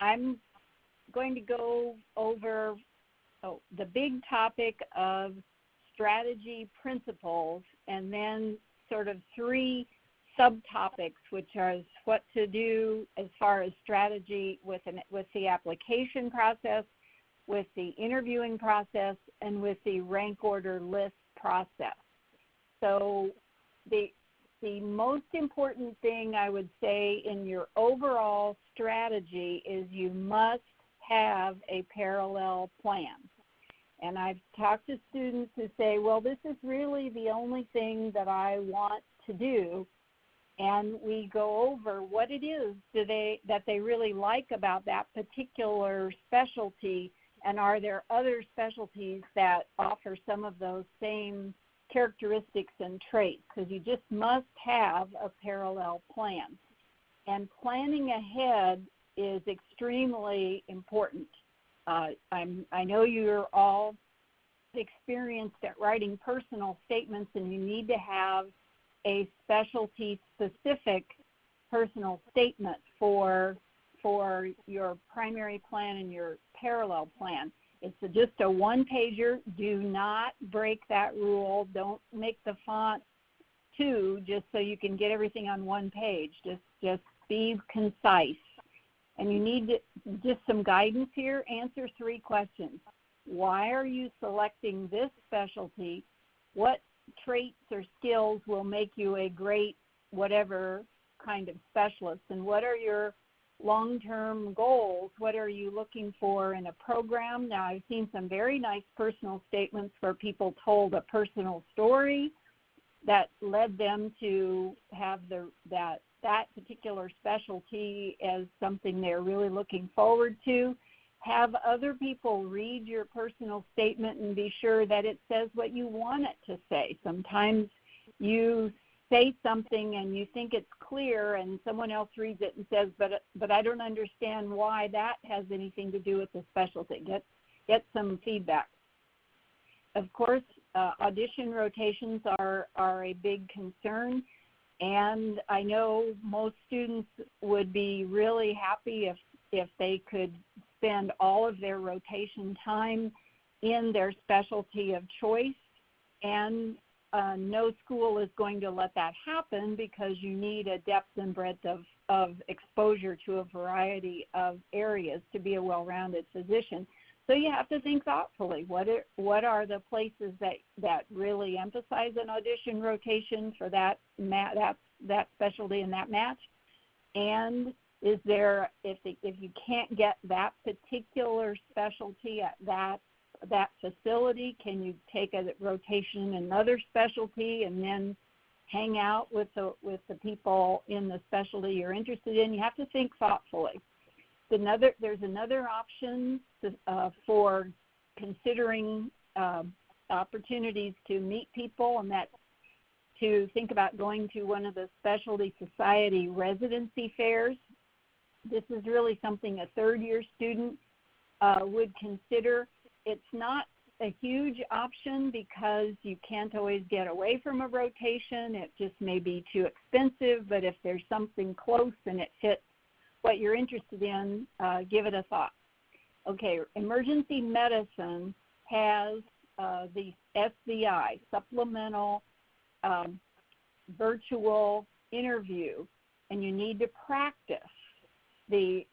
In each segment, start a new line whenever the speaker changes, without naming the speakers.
I'm going to go over the big topic of strategy principles, and then sort of 3 subtopics, which are what to do as far as strategy with the application process, with the interviewing process, and with the rank order list process. So the most important thing I would say in your overall strategy is you must have a parallel plan. And I've talked to students who say, well, this is really the only thing that I want to do. And we go over what it is that they really like about that particular specialty, and are there other specialties that offer some of those same characteristics and traits, because you just must have a parallel plan. And planning ahead is extremely important. I know you're all experienced at writing personal statements, and you need to have a specialty-specific personal statement for your primary plan and your parallel plan. It's just a one-pager. Do not break that rule. Don't make the font 2 just so you can get everything on one page. Just be concise. And you need just some guidance here. Answer 3 questions. Why are you selecting this specialty? What traits or skills will make you a great whatever kind of specialist? And what are your long-term goals? What are you looking for in a program? Now, I've seen some very nice personal statements where people told a personal story that led them to have that particular specialty as something they're really looking forward to. Have other people read your personal statement and be sure that it says what you want it to say. Sometimes you say something and you think it's clear, and someone else reads it and says, but I don't understand why that has anything to do with the specialty. Get some feedback. Of course, audition rotations are a big concern, and I know most students would be really happy if they could spend all of their rotation time in their specialty of choice, and no school is going to let that happen because you need a depth and breadth of exposure to a variety of areas to be a well-rounded physician. So you have to think thoughtfully. What are the places that really emphasize an audition rotation for that specialty and that match? And is there, if you can't get that particular specialty at that facility, can you take a rotation in another specialty and then hang out with the people in the specialty you're interested in? You have to think thoughtfully. There's another option for considering opportunities to meet people, and that's to think about going to one of the specialty society residency fairs. This is really something a third-year student would consider. It's not a huge option because you can't always get away from a rotation. It just may be too expensive, but if there's something close and it fits what you're interested in, give it a thought. Okay, emergency medicine has the SVI, supplemental virtual interview, and you need to practice the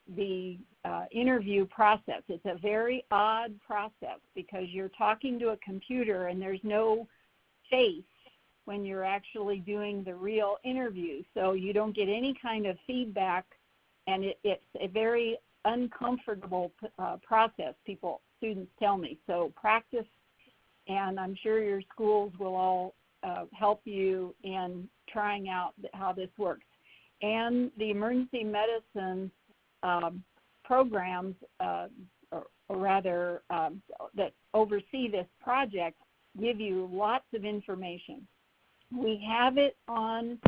interview process. It's a very odd process because you're talking to a computer and there's no face when you're actually doing the real interview, so you don't get any kind of feedback, and it's a very uncomfortable process, students tell me. So practice, and I'm sure your schools will all help you in trying out how this works. And the emergency medicine programs, or rather that oversee this project, give you lots of information. We have it on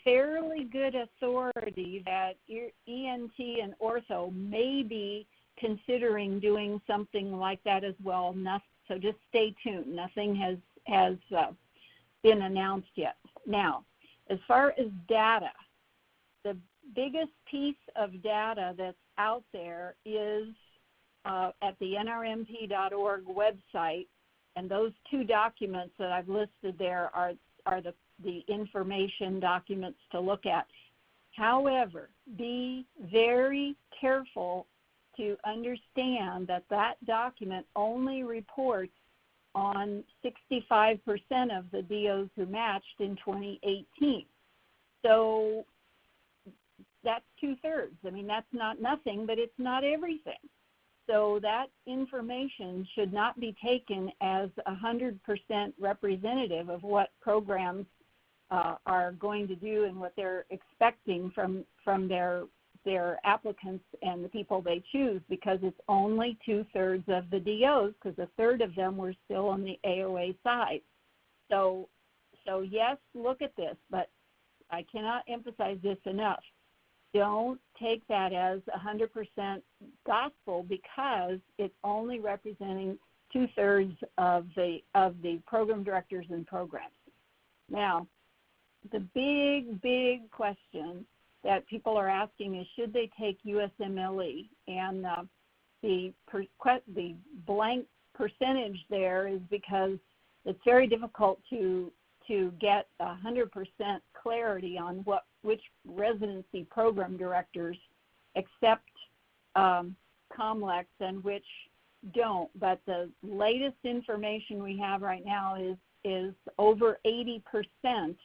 fairly good authority that ENT and ortho may be considering doing something like that as well. So just stay tuned. Nothing has been announced yet. Now, as far as data, biggest piece of data that's out there is at the nrmp.org website, and those two documents that I've listed there are the information documents to look at. However, be very careful to understand that that document only reports on 65% of the DOs who matched in 2018. So that's 2/3. I mean, that's not nothing, but it's not everything. So that information should not be taken as 100% representative of what programs are going to do and what they're expecting from their applicants and the people they choose, because it's only 2/3 of the DOs, because 1/3 of them were still on the AOA side. So yes, look at this, but I cannot emphasize this enough. Don't take that as 100% gospel, because it's only representing 2/3 of the program directors and programs. Now, the big question that people are asking is, should they take USMLE? And the blank percentage there is because it's very difficult to get 100% clarity on which residency program directors accept COMLEX and which don't. But the latest information we have right now is over 80%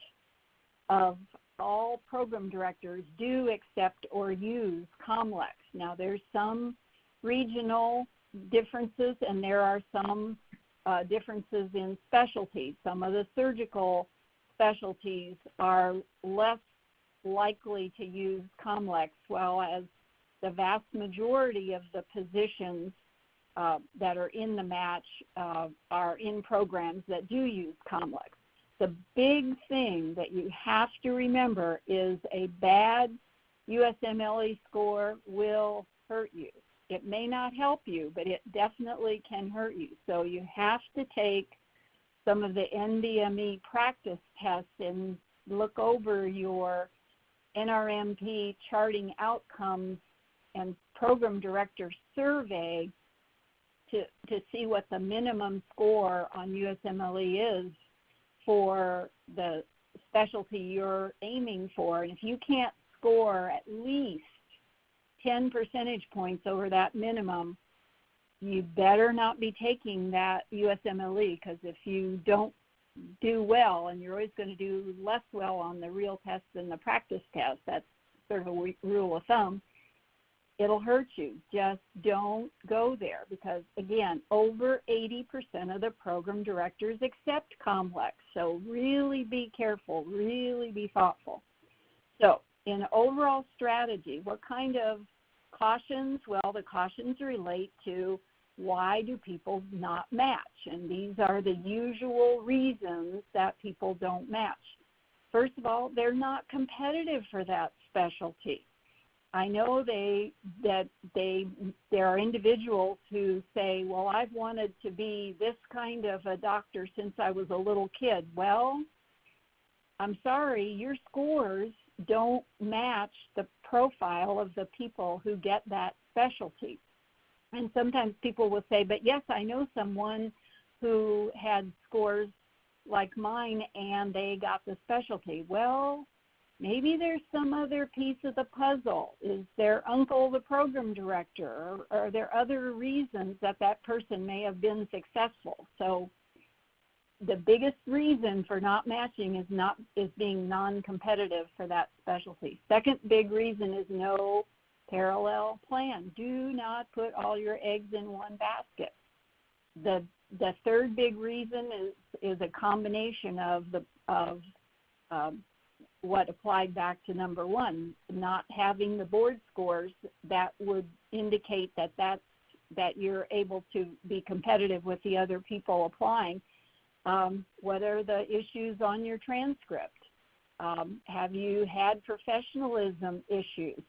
of all program directors do accept or use COMLEX. Now, there's some regional differences, and there are some differences in specialties. Some of the surgical specialties are less likely to use COMLEX, while as the vast majority of the positions that are in the match are in programs that do use COMLEX. The big thing that you have to remember is a bad USMLE score will hurt you. It may not help you, but it definitely can hurt you. So you have to take some of the NBME practice tests and look over your NRMP charting outcomes and program director survey to see what the minimum score on USMLE is for the specialty you're aiming for. And if you can't score at least 10 percentage points over that minimum, you better not be taking that USMLE, because if you don't do well, and you're always going to do less well on the real test than the practice test, that's sort of a rule of thumb, it'll hurt you. Just don't go there, because, again, over 80% of the program directors accept COMLEX. So really be careful, really be thoughtful. So in overall strategy, what kind of cautions? Well, the cautions relate to why do people not match? And these are the usual reasons that people don't match. First of all, they're not competitive for that specialty. I know there are individuals who say, well, I've wanted to be this kind of a doctor since I was a little kid. Well, I'm sorry, your scores don't match the profile of the people who get that specialty. And sometimes people will say, but yes, I know someone who had scores like mine and they got the specialty. Well, maybe there's some other piece of the puzzle. Is their uncle the program director? Or are there other reasons that person may have been successful? So the biggest reason for not matching is being non-competitive for that specialty. Second big reason is no parallel plan. Do not put all your eggs in one basket. The third big reason is a combination of what applied back to number one, not having the board scores that would indicate that you're able to be competitive with the other people applying. What are the issues on your transcript? Have you had professionalism issues?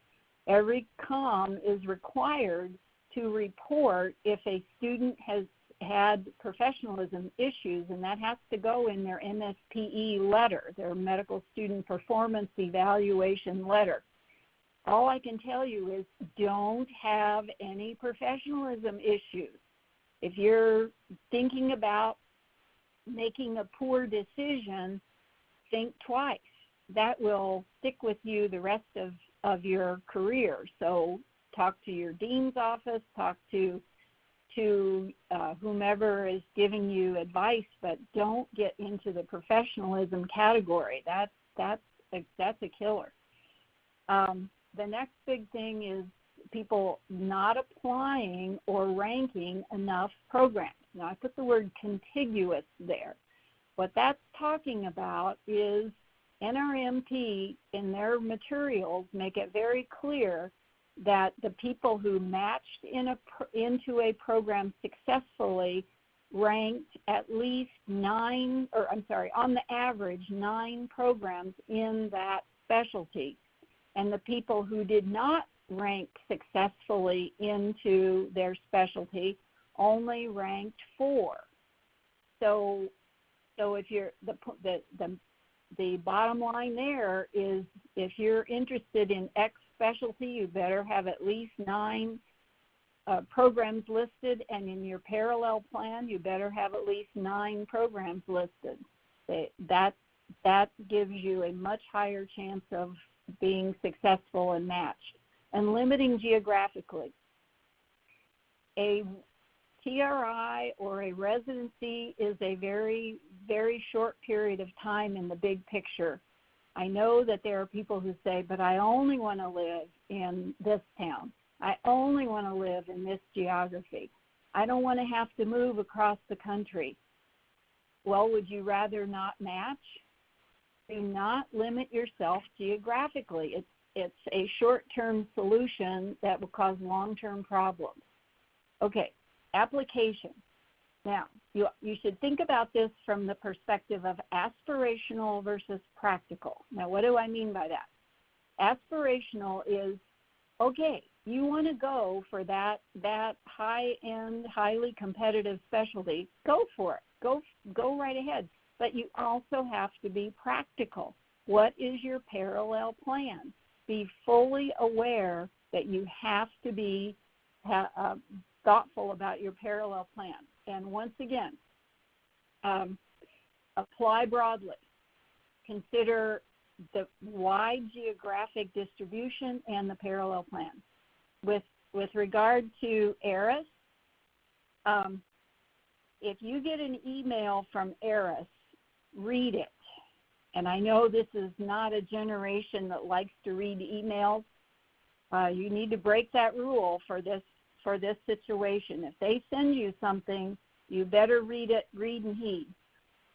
Every COM is required to report if a student has had professionalism issues, and that has to go in their MSPE letter, their Medical Student Performance Evaluation letter. all I can tell you is don't have any professionalism issues. If you're thinking about making a poor decision, think twice. That will stick with you the rest of your career. So talk to your dean's office, talk to whomever is giving you advice, but don't get into the professionalism category. That's a killer. The next big thing is people not applying or ranking enough programs. Now, I put the word contiguous there. What that's talking about is NRMP in their materials make it very clear that the people who matched into a program successfully ranked at least on the average 9 programs in that specialty. And the people who did not rank successfully into their specialty only ranked 4. So if you're the bottom line there is, if you're interested in X specialty, you better have at least 9 programs listed, and in your parallel plan, you better have at least 9 programs listed. That gives you a much higher chance of being successful and matched. And limiting geographically. A TRI or a residency is a very, very short period of time in the big picture. I know that there are people who say, but I only want to live in this town. I only want to live in this geography. I don't want to have to move across the country. Well, would you rather not match? Do not limit yourself geographically. It's a short-term solution that will cause long-term problems. Okay, application. Now, you should think about this from the perspective of aspirational versus practical. Now, what do I mean by that? Aspirational is, okay, you want to go for that high-end, highly competitive specialty, go for it. Go right ahead. But you also have to be practical. What is your parallel plan? Be fully aware that you have to be thoughtful about your parallel plan. And once again, apply broadly. Consider the wide geographic distribution and the parallel plan. With regard to ARIS, if you get an email from ARIS, read it. And I know this is not a generation that likes to read emails. You need to break that rule for this situation. If they send you something, you better read it, read and heed.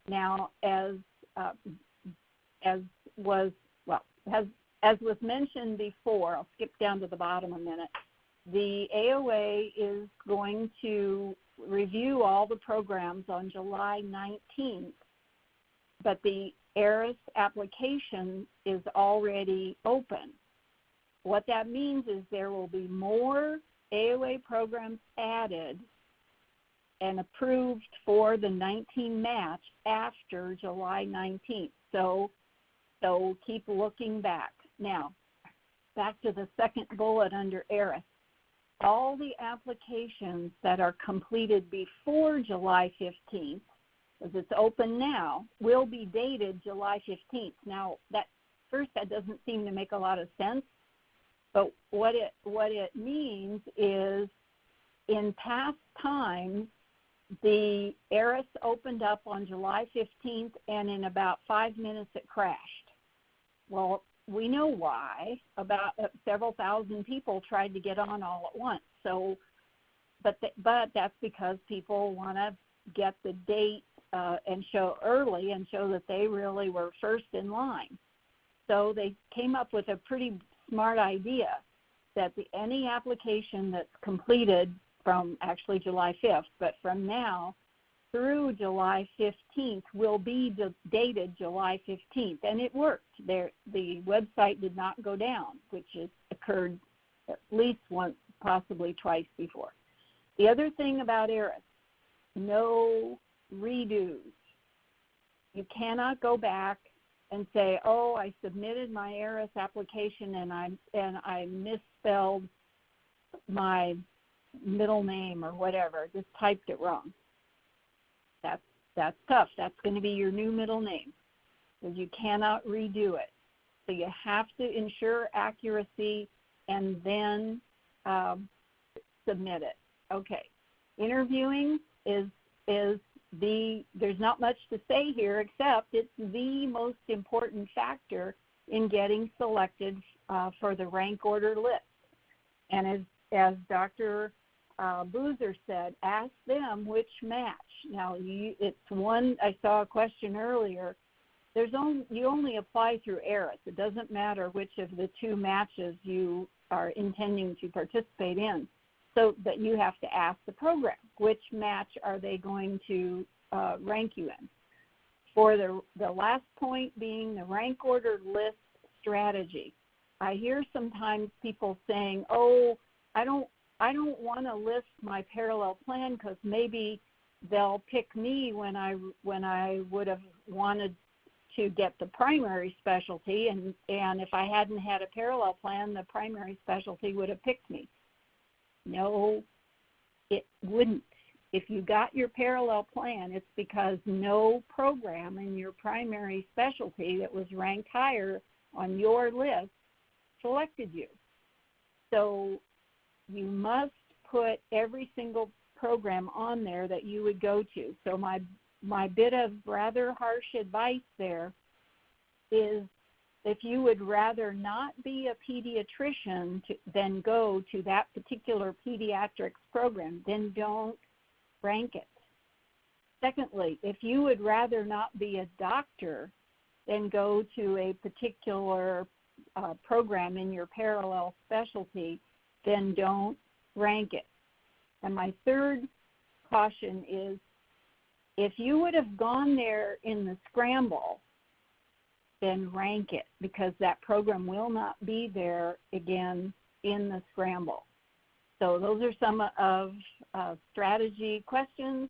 Now, as was mentioned before, I'll skip down to the bottom a minute. The AOA is going to review all the programs on July 19th, but the ARIS application is already open. What that means is there will be more AOA programs added and approved for the 19 match after July 19th. So keep looking back. Now, back to the second bullet under ARIS. All the applications that are completed before July 15th, as it's open now, will be dated July 15th. Now, that doesn't seem to make a lot of sense, but what it means is in past times, the ARIS opened up on July 15th, and in about 5 minutes it crashed. Well, we know why. About several thousand people tried to get on all at once. So, but that's because people want to get the date and show early and show that they really were first in line. So they came up with a pretty smart idea that any application that's completed from actually July 5th, but from now through July 15th will be dated July 15th. And it worked. The website did not go down, which has occurred at least once, possibly twice before. The other thing about ARIS, no redos. You cannot go back and say, oh, I submitted my ARIS application and I misspelled my middle name or whatever, just typed it wrong. That's tough. That's going to be your new middle name, because you cannot redo it. So you have to ensure accuracy and then submit it. Okay. Interviewing is there's not much to say here except it's the most important factor in getting selected for the rank order list. And as Dr. Boozer said, ask them which match. Now, it's one, I saw a question earlier, you only apply through ARIS. It doesn't matter which of the two matches you are intending to participate in. So that you have to ask the program, which match are they going to rank you in. For the last point being the rank order list strategy. I hear sometimes people saying, oh, I don't want to list my parallel plan because maybe they'll pick me when I would have wanted to get the primary specialty, and if I hadn't had a parallel plan, the primary specialty would have picked me. No, it wouldn't. If you got your parallel plan, it's because no program in your primary specialty that was ranked higher on your list selected you. So you must put every single program on there that you would go to. So my bit of rather harsh advice there is, if you would rather not be a pediatrician than go to that particular pediatrics program, then don't rank it. Secondly, if you would rather not be a doctor than go to a particular program in your parallel specialty, then don't rank it. And my third caution is, if you would have gone there in the scramble, then rank it, because that program will not be there again in the scramble. So those are some of strategy questions